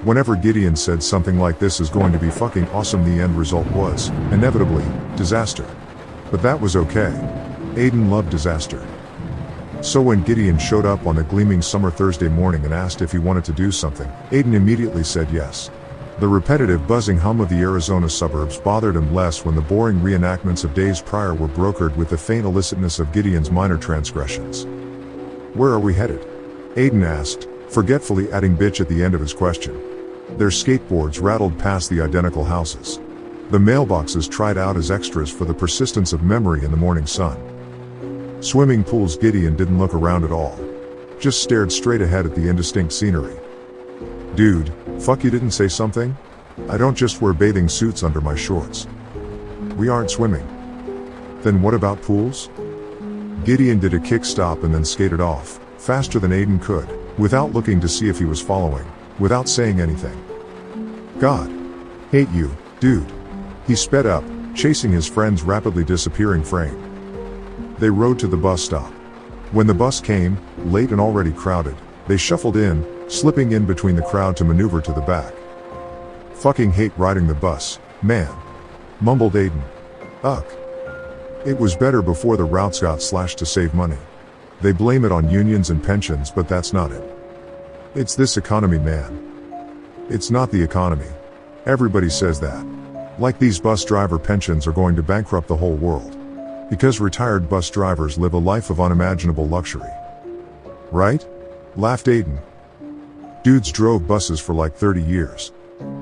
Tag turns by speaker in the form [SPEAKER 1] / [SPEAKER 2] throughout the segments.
[SPEAKER 1] Whenever Gideon said something like "this is going to be fucking awesome," the end result was, inevitably, disaster. But that was okay. Aiden loved disaster. So when Gideon showed up on a gleaming summer Thursday morning and asked if he wanted to do something, Aiden immediately said yes. The repetitive buzzing hum of the Arizona suburbs bothered him less when the boring reenactments of days prior were brokered with the faint illicitness of Gideon's minor transgressions. "Where are we headed?" Aiden asked, forgetfully adding bitch at the end of his question. Their skateboards rattled past the identical houses. The mailboxes tried out as extras for the persistence of memory in the morning sun. Swimming pools. Gideon didn't look around at all. Just stared straight ahead at the indistinct scenery. "Dude, fuck, you didn't say something? I don't just wear bathing suits under my shorts." "We aren't swimming." "Then what about pools?" Gideon did a kick stop and then skated off, faster than Aiden could, without looking to see if he was following, without saying anything. "God. Hate you, dude." He sped up, chasing his friend's rapidly disappearing frame. They rode to the bus stop. When the bus came, late and already crowded, they shuffled in, slipping in between the crowd to maneuver to the back. "Fucking hate riding the bus, man," mumbled Aiden. "Ugh. It was better before the routes got slashed to save money. They blame it on unions and pensions, but that's not it. It's this economy, man. It's not the economy. Everybody says that. Like these bus driver pensions are going to bankrupt the whole world. Because retired bus drivers live a life of unimaginable luxury. Right?" laughed Aiden. "Dudes drove buses for like 30 years.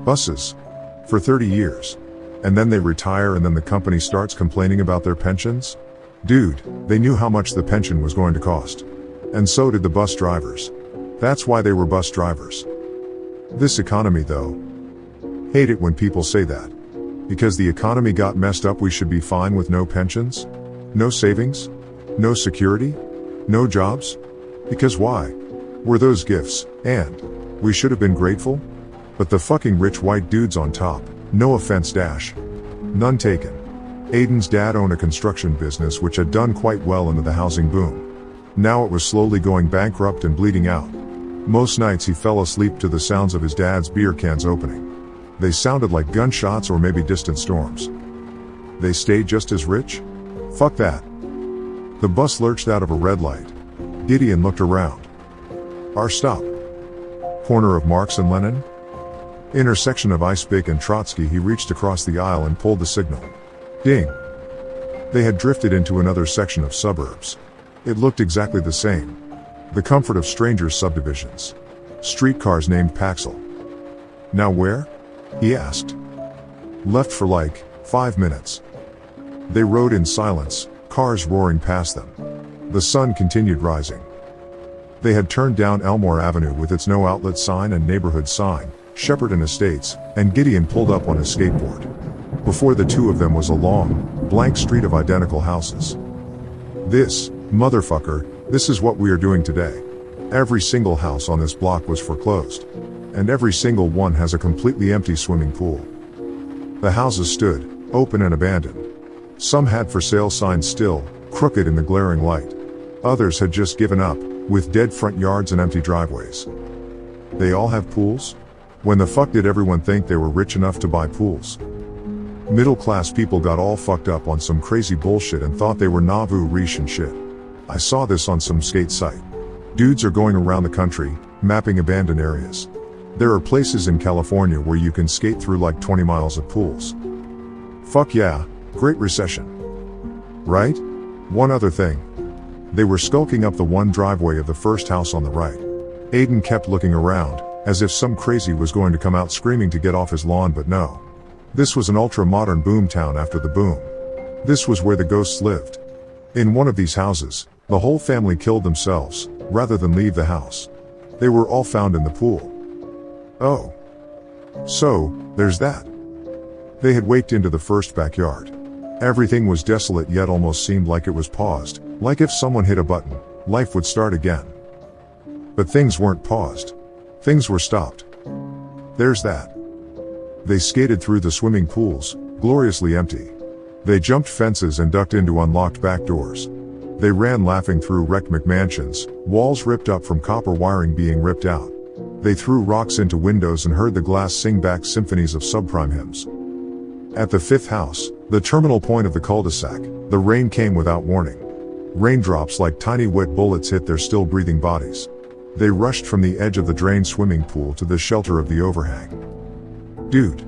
[SPEAKER 1] Buses. For 30 years. And then they retire and then the company starts complaining about their pensions? Dude, they knew how much the pension was going to cost. And so did the bus drivers. That's why they were bus drivers. This economy though. Hate it when people say that. Because the economy got messed up we should be fine with no pensions? No savings? No security? No jobs? Because why? Were those gifts, and we should have been grateful? But the fucking rich white dudes on top, no offense dash. None taken. Aiden's dad owned a construction business which had done quite well into the housing boom. Now it was slowly going bankrupt and bleeding out. Most nights he fell asleep to the sounds of his dad's beer cans opening. They sounded like gunshots or maybe distant storms. They stayed just as rich? Fuck that. The bus lurched out of a red light. Gideon looked around. Our stop. Corner of Marx and Lenin? Intersection of Eisbach and Trotsky. He reached across the aisle and pulled the signal. Ding. They had drifted into another section of suburbs. It looked exactly the same. The comfort of strangers' subdivisions. Streetcars named Paxil. Now where? He asked. Left for like 5 minutes. They rode in silence, cars roaring past them. The sun continued rising. They had turned down Elmore Avenue with its no outlet sign and neighborhood sign, Shepperton Estates, and Gideon pulled up on his skateboard. Before the two of them was a long, blank street of identical houses. This, motherfucker, this is what we are doing today. Every single house on this block was foreclosed. And every single one has a completely empty swimming pool. The houses stood, open and abandoned. Some had for sale signs still, crooked in the glaring light. Others had just given up, with dead front yards and empty driveways. They all have pools? When the fuck did everyone think they were rich enough to buy pools? Middle-class people got all fucked up on some crazy bullshit and thought they were Nauvoo riche and shit. I saw this on some skate site. Dudes are going around the country, mapping abandoned areas. There are places in California where you can skate through like 20 miles of pools. Fuck yeah, Great Recession. Right? One other thing. They were skulking up the one driveway of the first house on the right. Aiden kept looking around, as if some crazy was going to come out screaming to get off his lawn, but no. This was an ultra-modern boom town after the boom. This was where the ghosts lived. In one of these houses, the whole family killed themselves, rather than leave the house. They were all found in the pool. Oh. So, there's that. They had waked into the first backyard. Everything was desolate yet almost seemed like it was paused, like if someone hit a button, life would start again. But things weren't paused. Things were stopped. There's that. They skated through the swimming pools, gloriously empty. They jumped fences and ducked into unlocked back doors. They ran laughing through wrecked McMansions, walls ripped up from copper wiring being ripped out. They threw rocks into windows and heard the glass sing back symphonies of subprime hymns. At the fifth house, the terminal point of the cul-de-sac, the rain came without warning. Raindrops like tiny wet bullets hit their still breathing bodies. They rushed from the edge of the drained swimming pool to the shelter of the overhang. "Dude,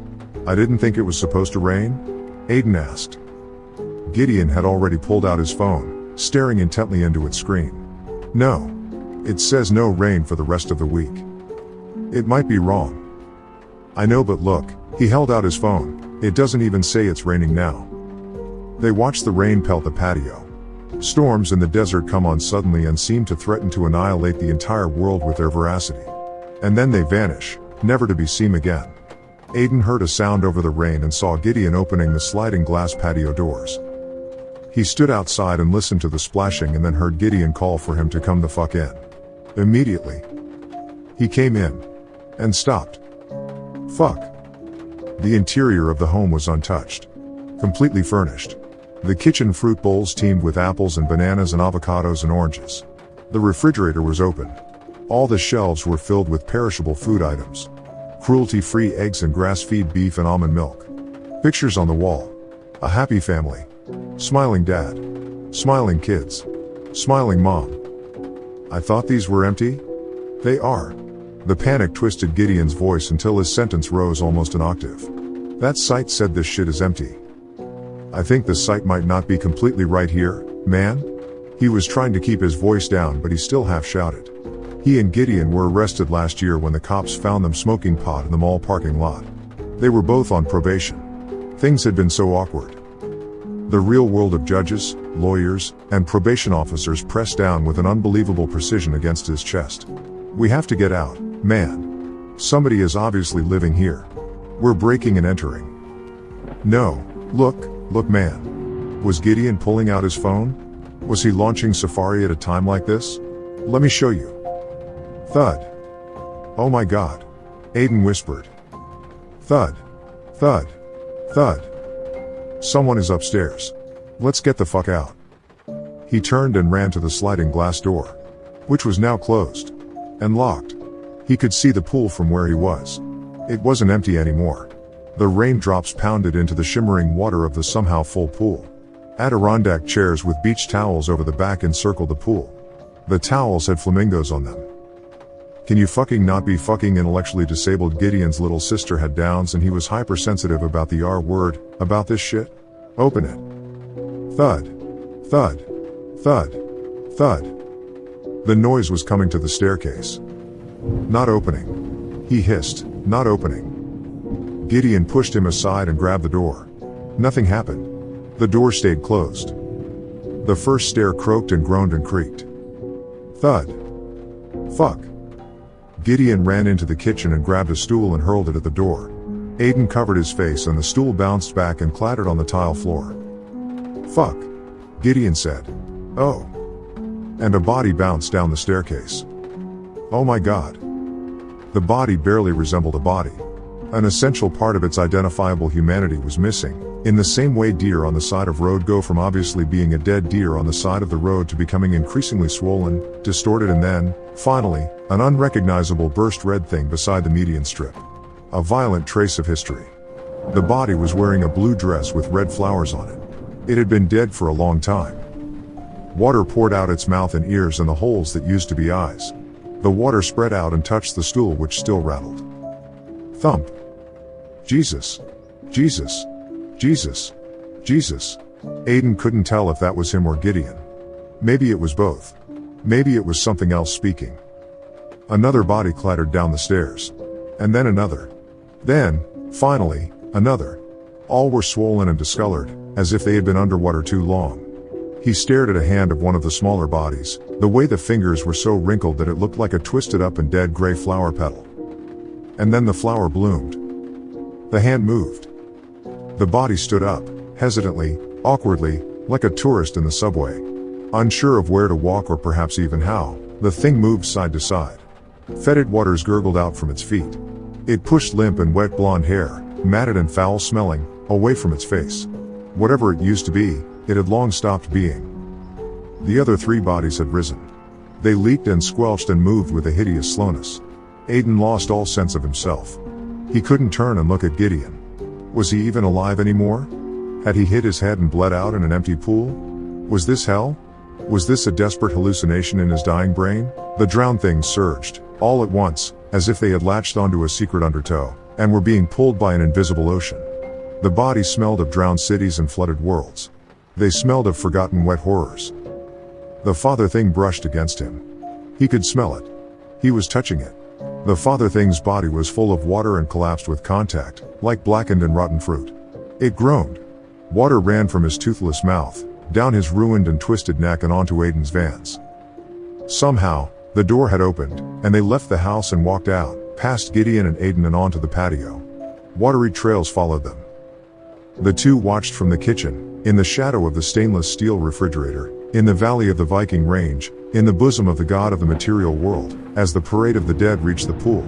[SPEAKER 1] I didn't think it was supposed to rain?" Aiden asked. Gideon had already pulled out his phone, staring intently into its screen. "No. It says no rain for the rest of the week." "It might be wrong." "I know, but look." He held out his phone. "It doesn't even say it's raining now." They watched the rain pelt the patio. Storms in the desert come on suddenly and seem to threaten to annihilate the entire world with their veracity. And then they vanish, never to be seen again. Aiden heard a sound over the rain and saw Gideon opening the sliding glass patio doors. He stood outside and listened to the splashing and then heard Gideon call for him to come the fuck in. Immediately, he came in. And stopped. Fuck. The interior of the home was untouched. Completely furnished. The kitchen fruit bowls teemed with apples and bananas and avocados and oranges. The refrigerator was open. All the shelves were filled with perishable food items. Cruelty-free eggs and grass-fed beef and almond milk. Pictures on the wall. A happy family. Smiling dad. Smiling kids. Smiling mom. "I thought these were empty?" "They are." The panic twisted Gideon's voice until his sentence rose almost an octave. "That site said this shit is empty." "I think the site might not be completely right here, man." He was trying to keep his voice down, but he still half shouted. He and Gideon were arrested last year when the cops found them smoking pot in the mall parking lot. They were both on probation. Things had been so awkward. The real world of judges, lawyers, and probation officers pressed down with an unbelievable precision against his chest. "We have to get out, man. Somebody is obviously living here. We're breaking and entering." "No, look, man." Was Gideon pulling out his phone? Was he launching Safari at a time like this? "Let me show you." Thud. "Oh my God." Aiden whispered. Thud. Thud. Thud. "Someone is upstairs. Let's get the fuck out." He turned and ran to the sliding glass door, which was now closed and locked. He could see the pool from where he was. It wasn't empty anymore. The raindrops pounded into the shimmering water of the somehow full pool. Adirondack chairs with beach towels over the back encircled the pool. The towels had flamingos on them. Can you fucking not be fucking intellectually disabled? Gideon's little sister had Downs and he was hypersensitive about the R word, about this shit. Open it. Thud. Thud. Thud. Thud. The noise was coming to the staircase. Not opening. He hissed, not opening. Gideon pushed him aside and grabbed the door. Nothing happened. The door stayed closed. The first stair croaked and groaned and creaked. Thud. Fuck. Gideon ran into the kitchen and grabbed a stool and hurled it at the door. Aiden covered his face and the stool bounced back and clattered on the tile floor. Fuck. Gideon said. Oh. And a body bounced down the staircase. Oh my God. The body barely resembled a body. An essential part of its identifiable humanity was missing, in the same way deer on the side of road go from obviously being a dead deer on the side of the road to becoming increasingly swollen, distorted, and then, finally, an unrecognizable burst red thing beside the median strip. A violent trace of history. The body was wearing a blue dress with red flowers on it. It had been dead for a long time. Water poured out its mouth and ears and the holes that used to be eyes. The water spread out and touched the stool, which still rattled. Thump. Jesus. Jesus. Jesus. Jesus. Aiden couldn't tell if that was him or Gideon. Maybe it was both. Maybe it was something else speaking. Another body clattered down the stairs. And then another. Then, finally, another. All were swollen and discolored, as if they had been underwater too long. He stared at a hand of one of the smaller bodies, the way the fingers were so wrinkled that it looked like a twisted up and dead gray flower petal. And then the flower bloomed. The hand moved. The body stood up, hesitantly, awkwardly, like a tourist in the subway. Unsure of where to walk or perhaps even how, the thing moved side to side. Fetid waters gurgled out from its feet. It pushed limp and wet blonde hair, matted and foul-smelling, away from its face. Whatever it used to be, it had long stopped being. The other three bodies had risen. They leaped and squelched and moved with a hideous slowness. Aiden lost all sense of himself. He couldn't turn and look at Gideon. Was he even alive anymore? Had he hit his head and bled out in an empty pool? Was this hell? Was this a desperate hallucination in his dying brain? The drowned things surged, all at once, as if they had latched onto a secret undertow, and were being pulled by an invisible ocean. The bodies smelled of drowned cities and flooded worlds. They smelled of forgotten wet horrors. The father thing brushed against him. He could smell it. He was touching it. The father thing's body was full of water and collapsed with contact, like blackened and rotten fruit. It groaned. Water ran from his toothless mouth, down his ruined and twisted neck and onto Aiden's vans. Somehow, the door had opened, and they left the house and walked out, past Gideon and Aiden and onto the patio. Watery trails followed them. The two watched from the kitchen, in the shadow of the stainless steel refrigerator, in the valley of the Viking range, in the bosom of the god of the material world, as the parade of the dead reached the pool.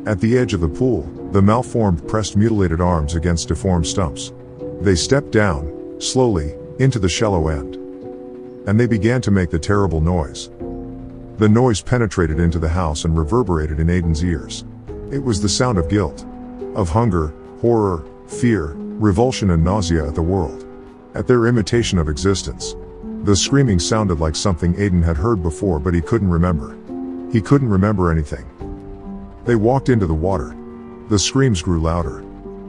[SPEAKER 1] At the edge of the pool, the malformed pressed mutilated arms against deformed stumps. They stepped down, slowly, into the shallow end. And they began to make the terrible noise. The noise penetrated into the house and reverberated in Aiden's ears. It was the sound of guilt, of hunger, horror, fear, revulsion and nausea at the world, at their imitation of existence. The screaming sounded like something Aiden had heard before, but he couldn't remember. He couldn't remember anything. They walked into the water. The screams grew louder.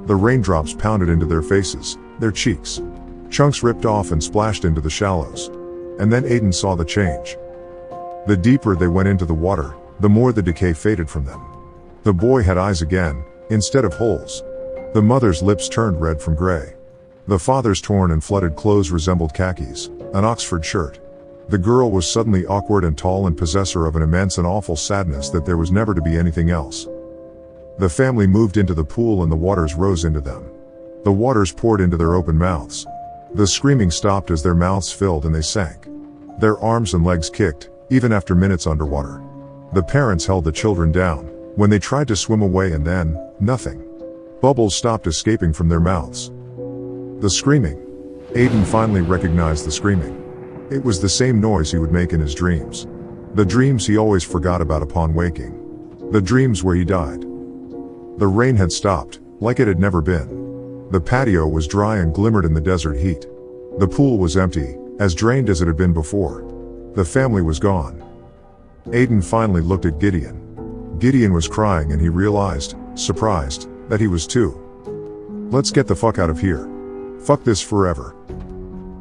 [SPEAKER 1] The raindrops pounded into their faces, their cheeks. Chunks ripped off and splashed into the shallows. And then Aiden saw the change. The deeper they went into the water, the more the decay faded from them. The boy had eyes again, instead of holes. The mother's lips turned red from gray. The father's torn and flooded clothes resembled khakis, an Oxford shirt. The girl was suddenly awkward and tall and possessor of an immense and awful sadness that there was never to be anything else. The family moved into the pool and the waters rose into them. The waters poured into their open mouths. The screaming stopped as their mouths filled and they sank. Their arms and legs kicked, even after minutes underwater. The parents held the children down, when they tried to swim away, and then, nothing. Bubbles stopped escaping from their mouths. The screaming. Aiden finally recognized the screaming. It was the same noise he would make in his dreams. The dreams he always forgot about upon waking. The dreams where he died. The rain had stopped, like it had never been. The patio was dry and glimmered in the desert heat. The pool was empty, as drained as it had been before. The family was gone. Aiden finally looked at Gideon. Gideon was crying and he realized, surprised, that he was too. "Let's get the fuck out of here. Fuck this forever."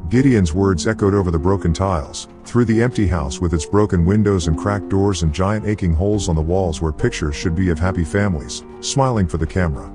[SPEAKER 1] Gideon's words echoed over the broken tiles, through the empty house with its broken windows and cracked doors and giant aching holes on the walls where pictures should be of happy families, smiling for the camera.